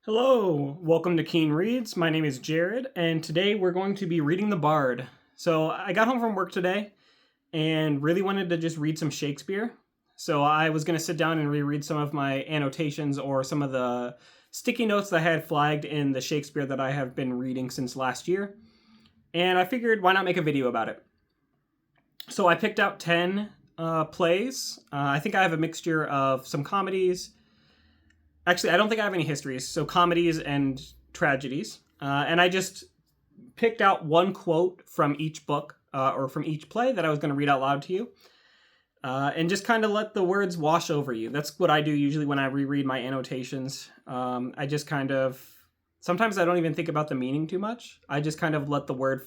Hello, welcome to Keen Reads. My name is Jared, and today we're going to be reading The Bard. So I got home from work today and really wanted to just read some Shakespeare. So I was going to sit down and reread some of my annotations or some of the sticky notes that I had flagged in the Shakespeare that I have been reading since last year. And I figured, why not make a video about it? So I picked out 10 plays. I think I have a mixture of some comedies. Actually, I don't think I have any histories, so comedies and tragedies. And I just picked out one quote from each book or from each play that I was going to read out loud to you. And just kind of let the words wash over you. That's what I do usually when I reread my annotations. I just kind of, sometimes I don't even think about the meaning too much. I just kind of let the words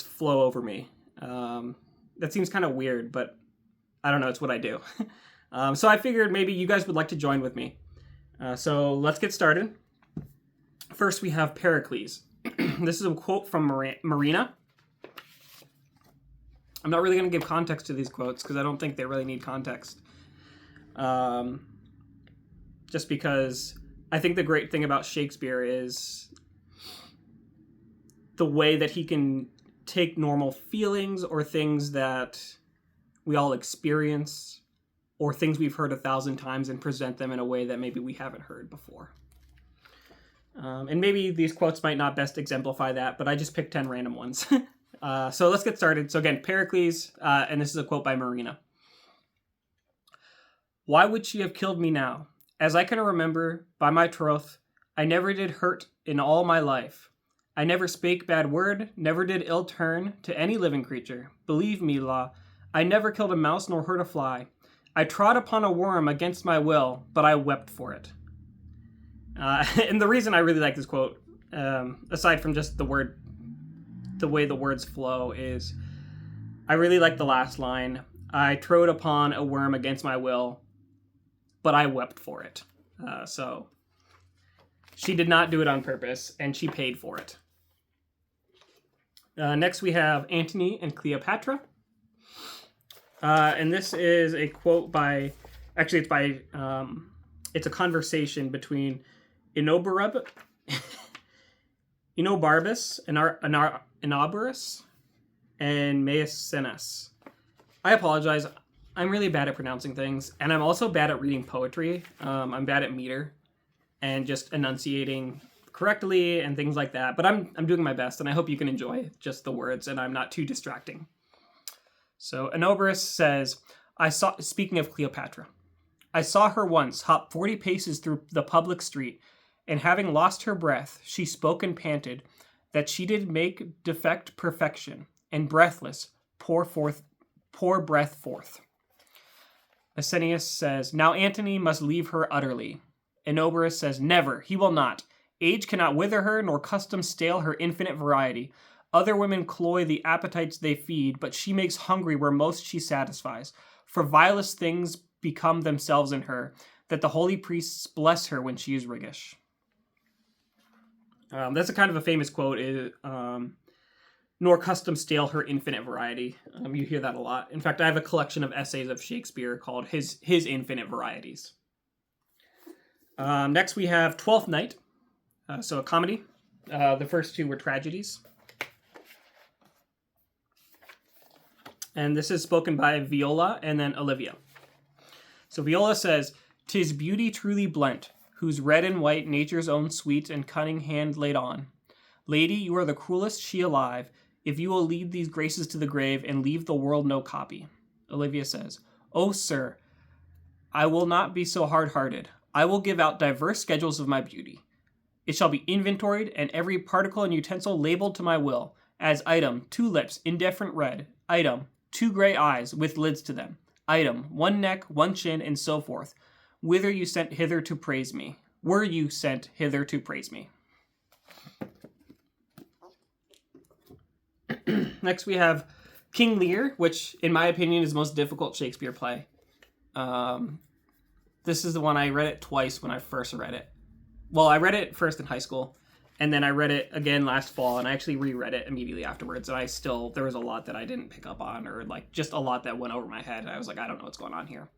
flow over me. That seems kind of weird, but I don't know, it's what I do. So I figured maybe you guys would like to join with me. So let's get started. First, we have Pericles. This is a quote from Marina. I'm not really going to give context to these quotes because I don't think they really need context. Just because I think the great thing about Shakespeare is the way that he can take normal feelings or things that we all experience or things we've heard 1,000 times and present them in a way that maybe we haven't heard before. And maybe these quotes might not best exemplify that, but I just picked 10 random ones. So let's get started. So again, Pericles, and this is a quote by Marina. "Why would she have killed me now? As I can remember, by my troth, I never did hurt in all my life. I never spake bad word, never did ill turn to any living creature. Believe me, La, I never killed a mouse nor hurt a fly. I trod upon a worm against my will, but I wept for it." And the reason I really like this quote, aside from just the way the words flow, is I really like the last line. I trod upon a worm against my will, but I wept for it. So she did not do it on purpose, and she paid for it. Next we have Antony and Cleopatra. And this is a quote by, actually it's a conversation between Enobarbus, Enobarus, and Maecenas. I apologize. I'm really bad at pronouncing things, and I'm also bad at reading poetry. I'm bad at meter and just enunciating correctly and things like that. But I'm doing my best, and I hope you can enjoy just the words, and I'm not too distracting. So Enobarus says, speaking of Cleopatra, "I saw her once hop 40 paces through the public street, and having lost her breath, she spoke and panted, that she did make defect perfection, and breathless pour breath forth." Asinius says, "Now Antony must leave her utterly." Enobarus says, "Never, he will not. Age cannot wither her, nor custom stale her infinite variety. Other women cloy the appetites they feed, but she makes hungry where most she satisfies. For vilest things become themselves in her, that the holy priests bless her when she is riggish." That's a kind of a famous quote. Nor custom stale her infinite variety. You hear that a lot. In fact, I have a collection of essays of Shakespeare called His Infinite Varieties. Next we have Twelfth Night. So a comedy. The first two were tragedies. And this is spoken by Viola and then Olivia. So Viola says, "'Tis beauty truly blent, whose red and white nature's own sweet and cunning hand laid on. Lady, you are the cruelest she alive, if you will lead these graces to the grave and leave the world no copy." Olivia says, "Oh, sir, I will not be so hard-hearted. I will give out diverse schedules of my beauty. It shall be inventoried, and every particle and utensil labeled to my will, as item, 2 lips, indifferent red, item, 2 gray eyes, with lids to them, item, 1 neck, 1 chin, and so forth. Whither you sent hither to praise me. Were you sent hither to praise me." Next we have King Lear, which in my opinion is the most difficult Shakespeare play. This is the one I read it twice when I first read it. Well, I read it first in high school, and then I read it again last fall, and I actually reread it immediately afterwards, and there was a lot that I didn't pick up on, or like just a lot that went over my head. I was like, I don't know what's going on here.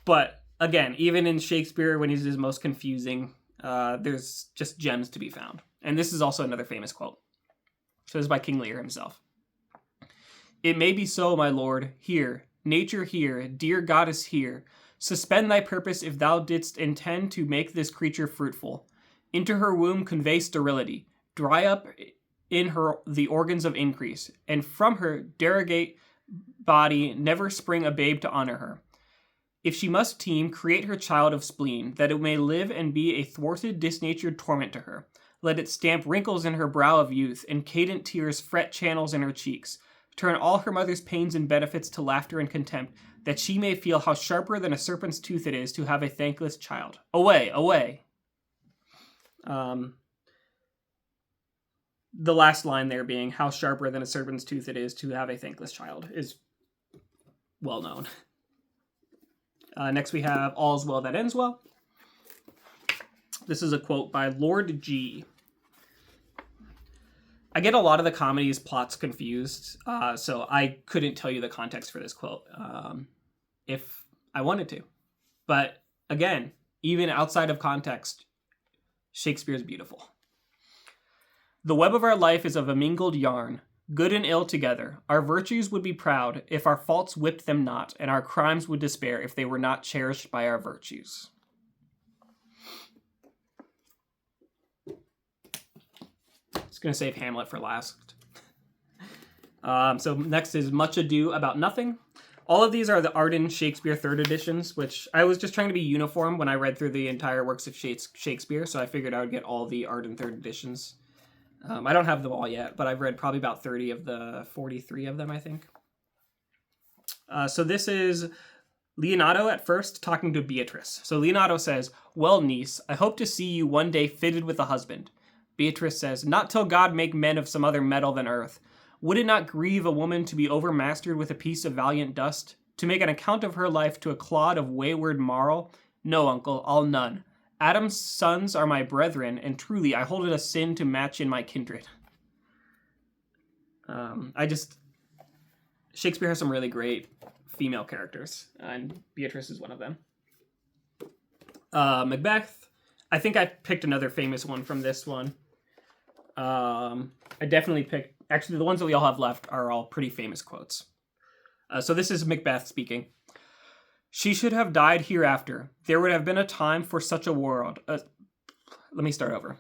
But again, even in Shakespeare, when he's his most confusing, there's just gems to be found. And this is also another famous quote. So this is by King Lear himself. It may be so, my lord. Here, nature here, dear goddess here. Suspend thy purpose if thou didst intend to make this creature fruitful. Into her womb convey sterility. Dry up in her the organs of increase. And from her derogate body never spring a babe to honor her. If she must teem, create her child of spleen, that it may live and be a thwarted, disnatured torment to her. Let it stamp wrinkles in her brow of youth, and cadent tears fret channels in her cheeks. Turn all her mother's pains and benefits to laughter and contempt, that she may feel how sharper than a serpent's tooth it is to have a thankless child. Away, away. The last line there being, how sharper than a serpent's tooth it is to have a thankless child, is well known. Next we have All's Well That Ends Well. This is a quote by Lord G. I get a lot of the comedy's plots confused, so I couldn't tell you the context for this quote if I wanted to. But again, even outside of context, Shakespeare's beautiful. The web of our life is of a mingled yarn, good and ill together. Our virtues would be proud if our faults whipped them not, and our crimes would despair if they were not cherished by our virtues. Just going to save Hamlet for last. So next is Much Ado About Nothing. All of these are the Arden Shakespeare third editions, which I was just trying to be uniform when I read through the entire works of Shakespeare, so I figured I would get all the Arden third editions. I don't have them all yet, but I've read probably about 30 of the 43 of them, I think. So this is Leonardo at first talking to Beatrice. So Leonardo says, well, niece, I hope to see you one day fitted with a husband. Beatrice says, not till God make men of some other metal than earth. Would it not grieve a woman to be overmastered with a piece of valiant dust? To make an account of her life to a clod of wayward marl? No, uncle, I'll none. Adam's sons are my brethren, and truly I hold it a sin to match in my kindred. Shakespeare has some really great female characters, and Beatrice is one of them. Macbeth, I think I picked another famous one from this one. I definitely picked, actually the ones that we all have left are all pretty famous quotes. So this is Macbeth speaking. She should have died hereafter. There would have been a time for such a world. Let me start over.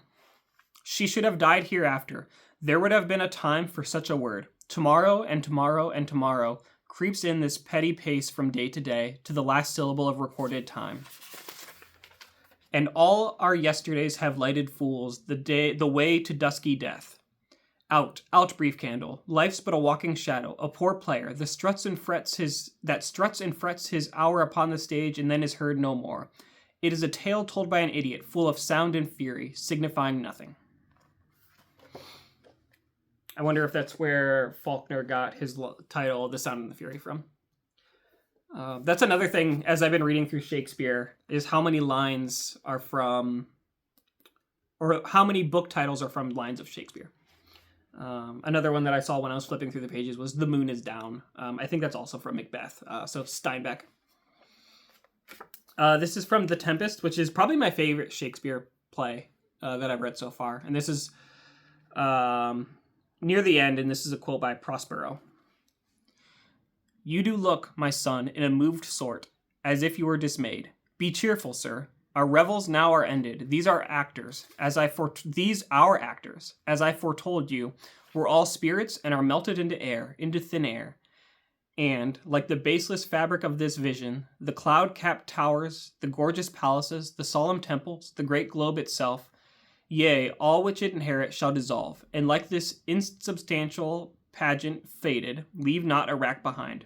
She should have died hereafter. There would have been a time for such a word. Tomorrow and tomorrow and tomorrow creeps in this petty pace from day to day to the last syllable of recorded time. And all our yesterdays have lighted fools the way to dusky death. Out, out, brief candle. Life's but a walking shadow, a poor player, that struts and frets his hour upon the stage and then is heard no more. It is a tale told by an idiot, full of sound and fury, signifying nothing. I wonder if that's where Faulkner got his title, The Sound and the Fury, from. That's another thing, as I've been reading through Shakespeare, is how many lines are from, or how many book titles are from lines of Shakespeare. Another one that I saw when I was flipping through the pages was The Moon is Down. I think that's also from Macbeth, so Steinbeck. This is from The Tempest, which is probably my favorite Shakespeare play that I've read so far. And this is near the end, and this is a quote by Prospero. You do look, my son, in a moved sort, as if you were dismayed. Be cheerful, sir. Our revels now are ended. These are actors, as I foretold you, were all spirits and are melted into air, into thin air. And, like the baseless fabric of this vision, the cloud-capped towers, the gorgeous palaces, the solemn temples, the great globe itself, yea, all which it inherit shall dissolve, and like this insubstantial pageant faded, leave not a rack behind.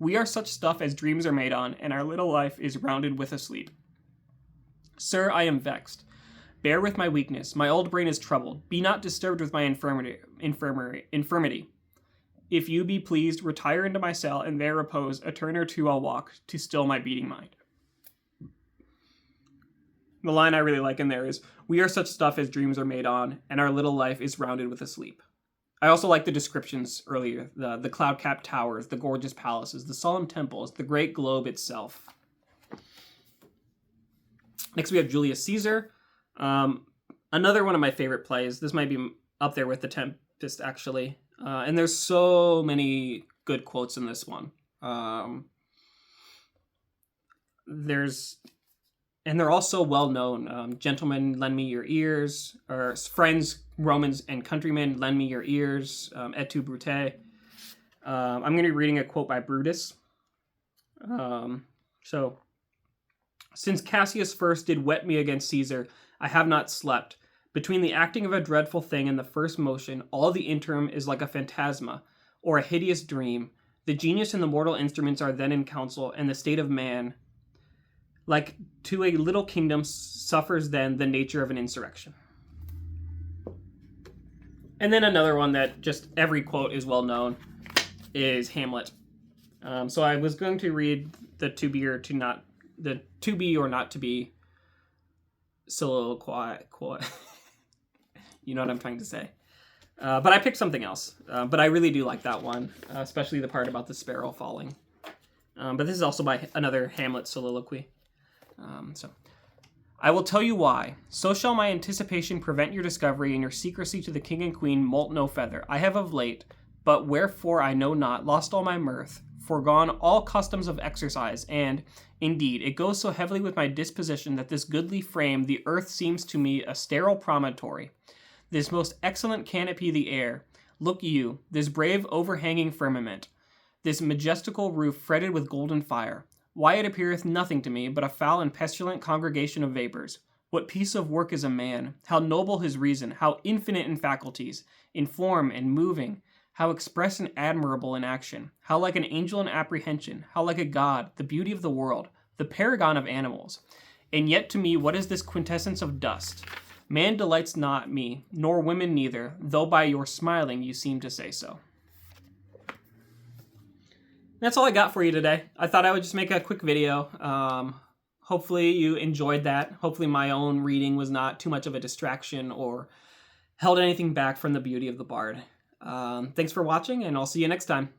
We are such stuff as dreams are made on, and our little life is rounded with a sleep. Sir, I am vexed. Bear with my weakness. My old brain is troubled. Be not disturbed with my infirmity. If you be pleased, retire into my cell, and there repose. A turn or two I'll walk, to still my beating mind. The line I really like in there is, we are such stuff as dreams are made on, and our little life is rounded with a sleep. I also like the descriptions earlier. The cloud-capped towers, the gorgeous palaces, the solemn temples, the great globe itself. Next, we have Julius Caesar. Another one of my favorite plays. This might be up there with The Tempest, actually. And there's so many good quotes in this one. They're also well known. Gentlemen, lend me your ears, or friends, Romans, and countrymen, lend me your ears. Et tu, Brute. I'm going to be reading a quote by Brutus. So, since Cassius first did whet me against Caesar, I have not slept. Between the acting of a dreadful thing and the first motion, all the interim is like a phantasma, or a hideous dream. The genius and the mortal instruments are then in council, and the state of man, like to a little kingdom, suffers then the nature of an insurrection. And then another one that just every quote is well known is Hamlet. So I was going to read the to be or not to be soliloquy. You know what I'm trying to say. But I picked something else. But I really do like that one, especially the part about the sparrow falling. But this is also by another Hamlet soliloquy. So, I will tell you why. So shall my anticipation prevent your discovery, and your secrecy to the king and queen moult no feather. I have of late, but wherefore I know not, lost all my mirth, forgone all customs of exercise, and, indeed, it goes so heavily with my disposition that this goodly frame, the earth, seems to me a sterile promontory. This most excellent canopy the air. Look you, this brave overhanging firmament, this majestical roof fretted with golden fire. Why it appeareth nothing to me but a foul and pestilent congregation of vapors. What piece of work is a man? How noble his reason, how infinite in faculties, in form and moving, how express and admirable in action, how like an angel in apprehension, how like a god, the beauty of the world, the paragon of animals. And yet to me what is this quintessence of dust? Man delights not me, nor women neither, though by your smiling you seem to say so. That's all I got for you today. I thought I would just make a quick video. Hopefully you enjoyed that. Hopefully my own reading was not too much of a distraction or held anything back from the beauty of the bard. Thanks for watching, and I'll see you next time.